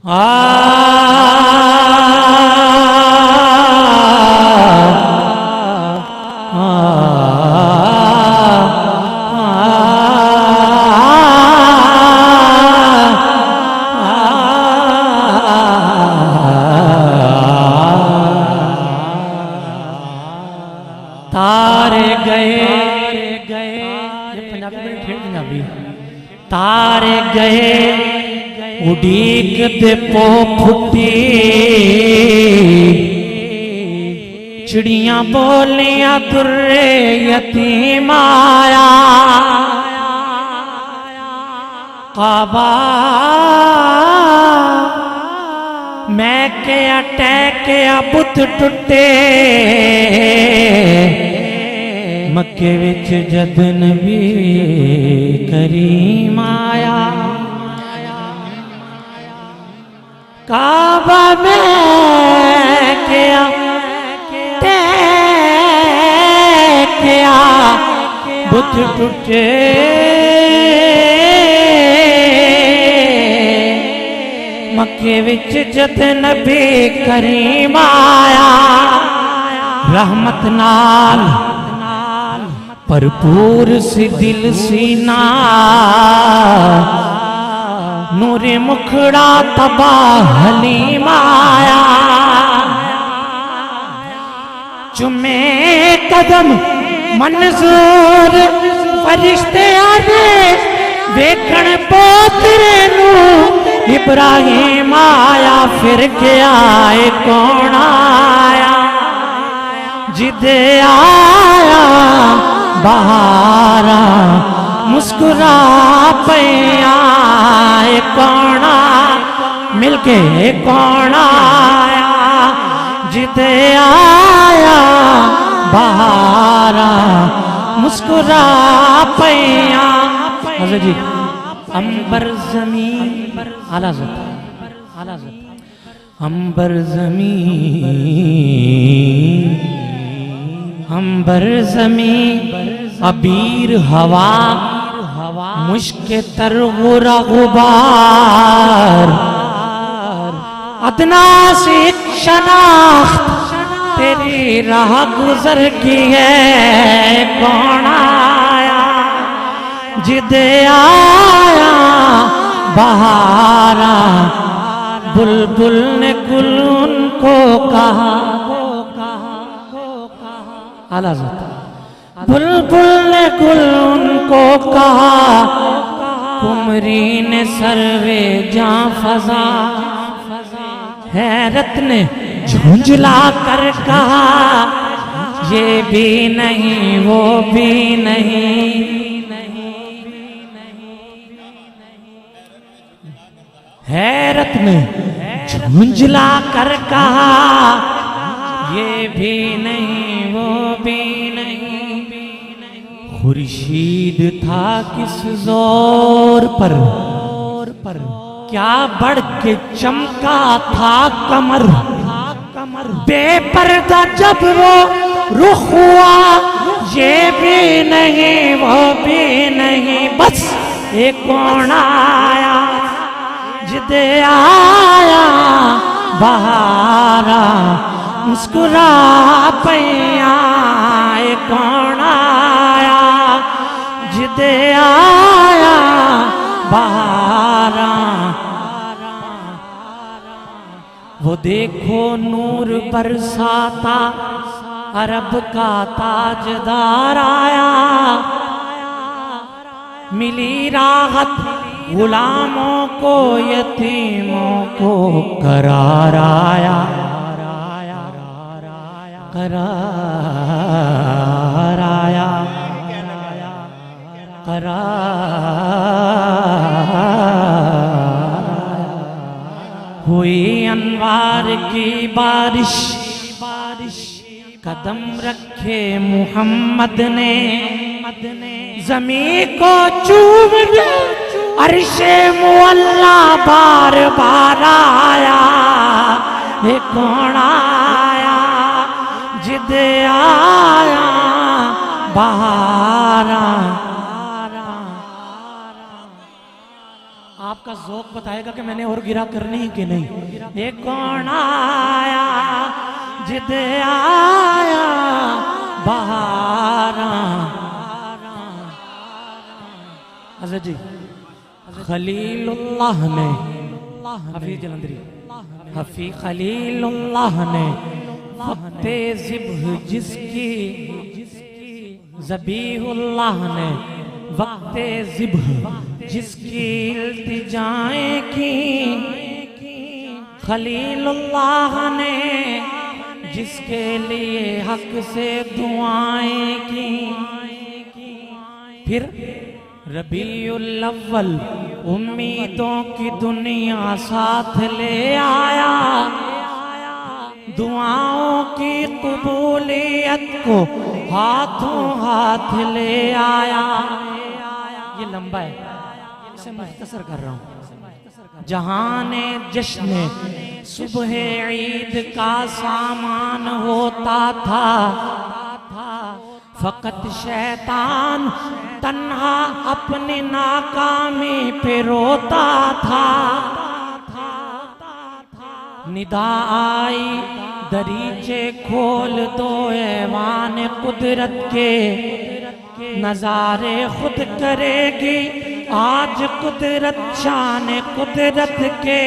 तारे गए पंजाबी तारे गए उड़ीक दे पो फुटी चिड़ियां बोलियां तुर्रे यतीम आया काबा मैं क्या टैकिया बुत टुटे मक्के विच जद नबी करीम आया काबा में क्या टैकिया बुत टुटे मक्के विच जद नबी करीम आया रहमत नाल भरपूर सी दिल सीना नूरे मुखड़ा तबा हलीम आया चुमे कदम मंजूर फरिश्ते आदे वेखण पोतरे नू इब्राहिम आया फिर क्या कौन आया जिदे आया बहारा मुस्कुरा पैया कौन मिलके कौन आया जिदे आया बहारा मुस्कुरा पैया जी अंबर जमीन आला अंबर जमीन अबीर हवा मुश्के तर गुबार अदना से शनाख्त तेरी राह गुजर की है कौन आया जिदे आया बहारा बुलबुल ने गुल उनको कहा आला बुलबुल ने गुल उनको कहा कुमरी ने सर्वे जां फजा हैरत ने झुंझला कर कहा ये भी नहीं वो भी नहीं हैरत ने झुंझला कर कहा ये भी नहीं वो भी नहीं खुर्शीद था किस जोर पर क्या बढ़ के चमका था कमर बेपर्दा जब वो रुख हुआ ये भी नहीं वो भी नहीं बस एक कौन आया जिदे आया बहारा मुस्कुरा पैया कौन आया जिदे आया बहारा वो देखो नूर बरसाता अरब का ताजदार आया मिली राहत गुलामों को यतीमों को करार आया करार आया हुई अनवार की बारिश कदम रखे मुहम्मद ने ज़मीं को चूम दे अर्शे मुअल्ला बार बार आया कौन आया जिदे आया बहारा आपका ज़ौक़ बताएगा कि मैंने और गिरा करनी कि नहीं। ये कौन आया जिद आया बहारा। हज़रत जी खलीलुल्लाह ने हफीज़ जलंधरी हफीज़ खलीलुल्लाह ने वक्ते ज़िब्ह जिसकी ज़बीहुल्लाह ने वक्ते ज़िब्ह जिसकी इल्तिजाएं की, खलीलुल्लाह ने जिसके लिए हक से दुआएं की। फिर रबीउल अव्वल उम्मीदों की दुनिया साथ ले आया, दुआओं की कबूलियत को हाथों हाथ ले आया। ये लंबा है, इसे मुख्तसर कर रहा हूँ। जहाने जश्न सुबह ईद का सामान होता था, फकत शैतान तन्हा अपनी नाकामी पे रोता था। निदा आई दरीचे खोल दो ऐवान कुदरत के, नजारे खुद करेगी आज कुदरत शान कुदरत के।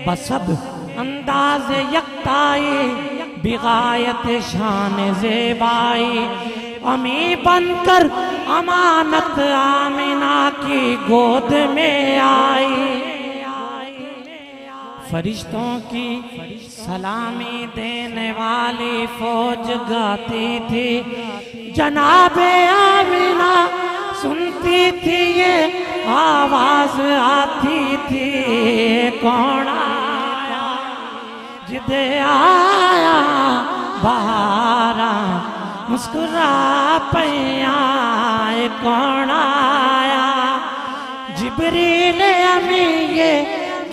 बसब अंदाज यकताई बिगायत शान ज़ेबाई, अमी बनकर अमानत आमिना की गोद में आई। फरिश्तों की सलामी देने वाली फौज गाती थी, जनाबे आमिना सुनती थी ये आवाज आती थी। कौन आया जिद आया बहारा मुस्कुरा पैया। कौन आया जिब्रील अमी ये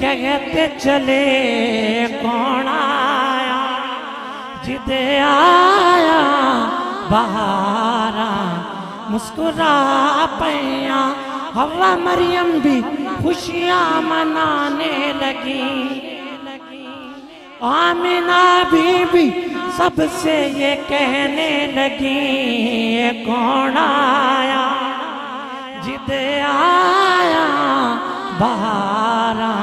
कहते चले। कौन आया जिद आया बहारा मुस्कुरा पैया। हवा मरियम भी खुशियां मनाने लगी, आमिना बीबी सबसे ये कहने लगी। कौन आया जिद आया बहारा।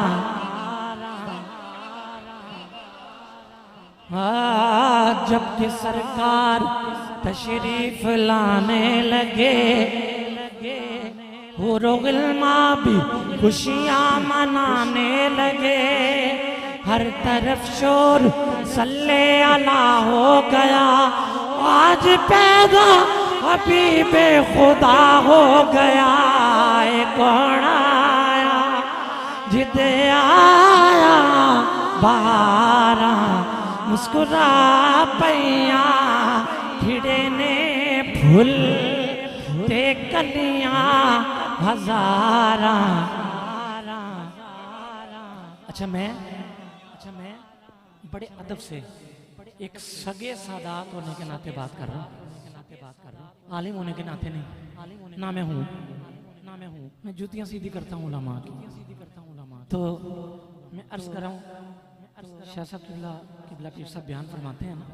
जबकि सरकार तशरीफ लाने लगे, हुरुगिल्मा भी खुशियां मनाने लगे। हर तरफ शोर सल्ले अला हो गया, आज पैदा हबीबे खुदा हो गया। कौन आया जिद आया बहारा मुस्कुरा पैया। खिड़े ने फूल ते कलियां हजारा। अच्छा मैं बड़े अदब से एक सगे सादात होने के नाते बात कर रहा हूँ, आलिम होने के नाते नहीं। ना मैं हूँ मैं जूतियाँ सीधी करता हूँ उलमा की। तो मैं अर्ज कर रहा हूँ, शाह साहब किबला पीर साहब बयान फरमाते हैं ना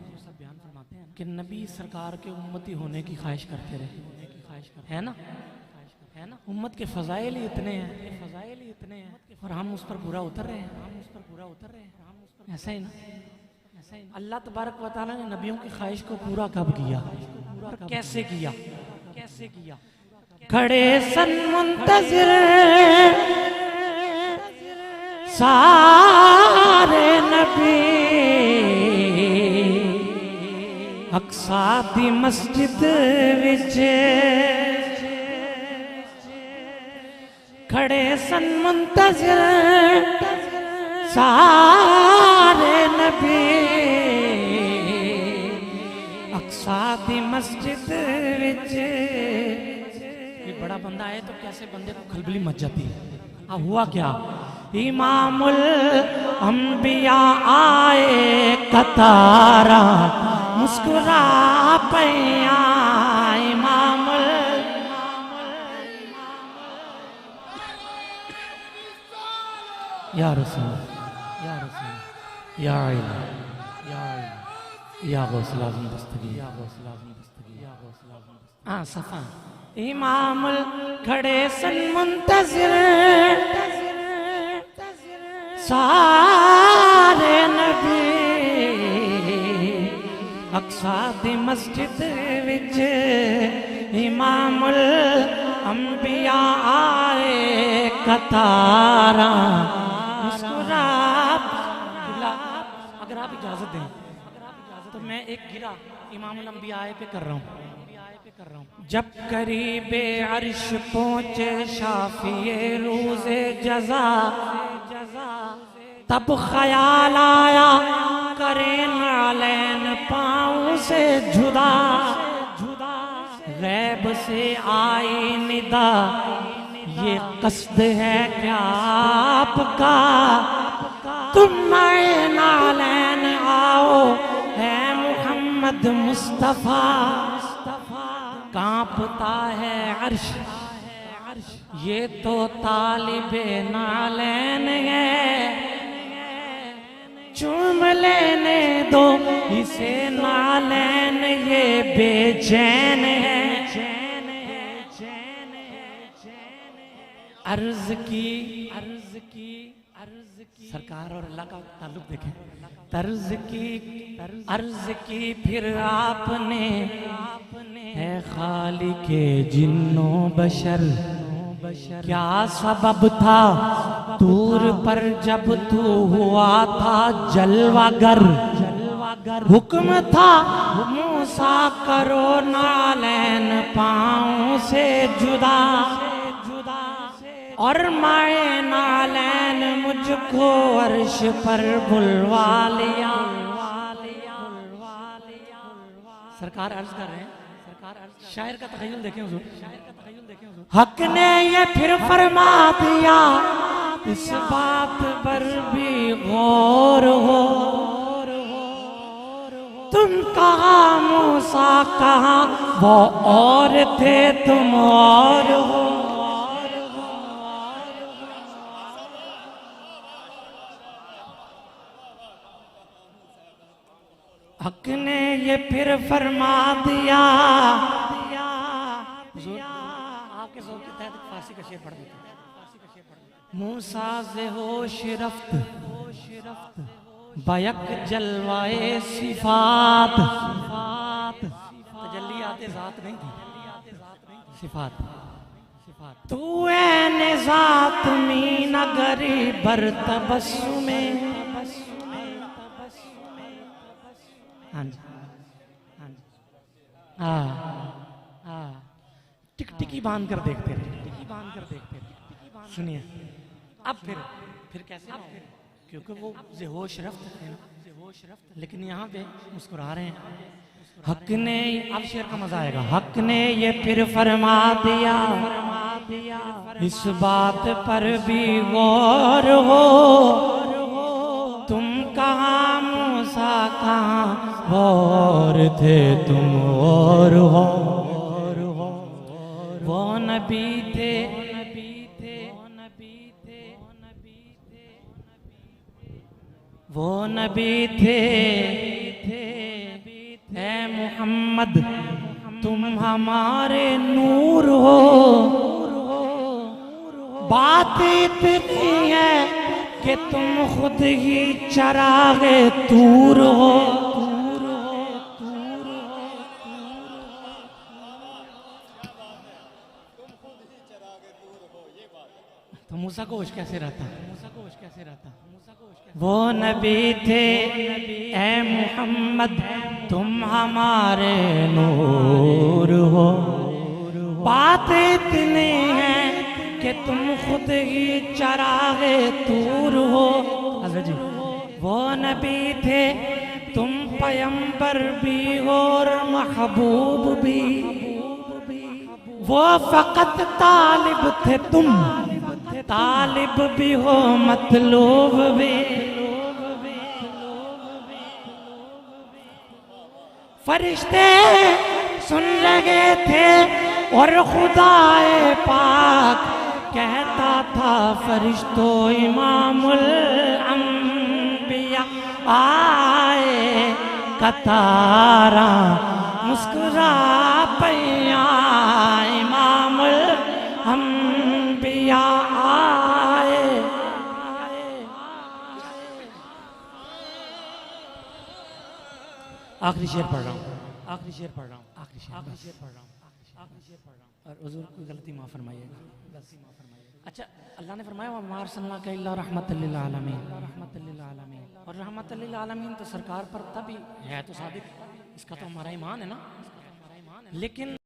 कि नबी सरकार के उम्मती होने की ख्वाहिश करते रहे, है ना। उम्मत के फजाइल ही इतने हैं और हम उस पर पूरा उतर रहे हैं। ऐसा ही ना। अल्लाह तबारक व तआला ने नबियों की ख्वाहिश को पूरा कब किया और कैसे किया? खड़े सन मुंतज़िर सारे नबी, अक्सा दी मस्जिद विच खड़े सन मुंतज़िर सारे नबी, अक्सा दी मस्जिद विच। ये बड़ा बंदा आए तो कैसे बंदे को खलबली मच जाती है। हुआ क्या? इमामुल अंबिया आए कतारा मुस्कुरा पैया। इमामुल या रसूल, या रसूल, या इलाही, या इलाही, या गौसल आज़म दस्तगीर, या गौसल आज़म दस्तगीर, या गौसल आज़म दस्तगीर। सफ़ा इमामुल खड़े सन मुंतज़िर, सारे नबी अक्सा दी मस्जिद विच इमामुल अंबिया आए कतारा। मुस्कुरा, अगर आप इजाजत दें तो मैं एक गिरा इमामुल अंबिया पे कर रहा हूँ। जब करीबे अर्श पहुँचे शाफिए रोज़े जज़ा, तब ख्याल आया करे नालैन पाँव से जुदा। गैब से आई निदा, ये कस्द है क्या आपका, तुम नए नालैन आओ है मोहम्मद मुस्तफा। कांपता है अर्श, ये तो तालिबे नालैन है, चूम लेने दो इसे नालैन, ये बेचैन है। अर्ज की सरकार और अल्लाह का ताल्लुक देखें। अर्ज की फिर आपने है खालिके जिन्नो बशर, क्या सबब था दूर पर जब तू हुआ था जलवागर। हुक्म था मूसा करो नालैन पाँव से जुदा, और माए नालैन मुझको अर्श पर बुलवा लिया। सरकार अर्ज कर रहे हैं, शायर का तखय्युल देखें हुजूर, हक ने ये फिर फरमा दिया, इस बात पर भी गौर हो। तुम कहाँ मूसा कहाँ वो और थे तुम और हो। हक ने ये फिर फरमा दिया, आपके ज़ौक़ के तहत फारसी का शेर पढ़ देते हैं। मूसा से होश रफ्त बयक जलवाए सिफात, तजल्लियात ज़ात नहीं थी, सिफात। तू ऐने ज़ात मी नगरी बर तबस्सुमे। हाँ जी, हाँ जी, टिकटिकी बांध कर देखते रहे, सुनिए। अब फिर कैसे ना हो, क्योंकि वो ज़ेहोश रफ्त थे ना, लेकिन यहाँ पे मुस्कुरा रहे हैं। हक ने, अब शेर का मजा आएगा। हक ने ये फिर फरमा दिया, इस बात पर भी गौर हो। तुम कहाँ मूसा कहाँ और थे तुम और हो। वो नबी थे, वो नबी थे ऐ मोहम्मद तुम हमारे नूर हो। बात इतनी है कि तुम खुद ही चरागे तूर हो। तो मूसा को होश कैसे रहता, वो नबी थे ऐ मोहम्मद तुम हमारे नूर हो। बात इतनी है कि तुम खुद ही चरागे तूर हो। हज़रत जी, वो नबी थे तुम पैगंबर भी और महबूब भी। वो फकत तालिब थे तुम तालिब भी हो मतलूब भी। फरिश्ते सुन लगे थे और खुदाए पाक कहता था फरिश्तों इमामुल अंबिया आए कतारा मुस्कुरा पैया इमामुल अंबिया आए। आखिरी शेर पढ़ रहा हूँ, आखिरी शेर पढ़ रहा हूँ, आखिरी शेर पढ़ रहा हूँ, आखिरी शेर पढ़ रहा हूँ। और हुजूर कोई गलती माफ फरमाइएगा, गलती माफ फरमाइएगा। अच्छा, अल्लाह ने फरमाया वमा अरसलनाका इल्ला रहमतल लिल आलमीन, रहमतल लिल आलमीन। और रहमतल लिल आलमीन तो सरकार पर तभी है तो सादिक, इसका तो हमारा ईमान है ना, लेकिन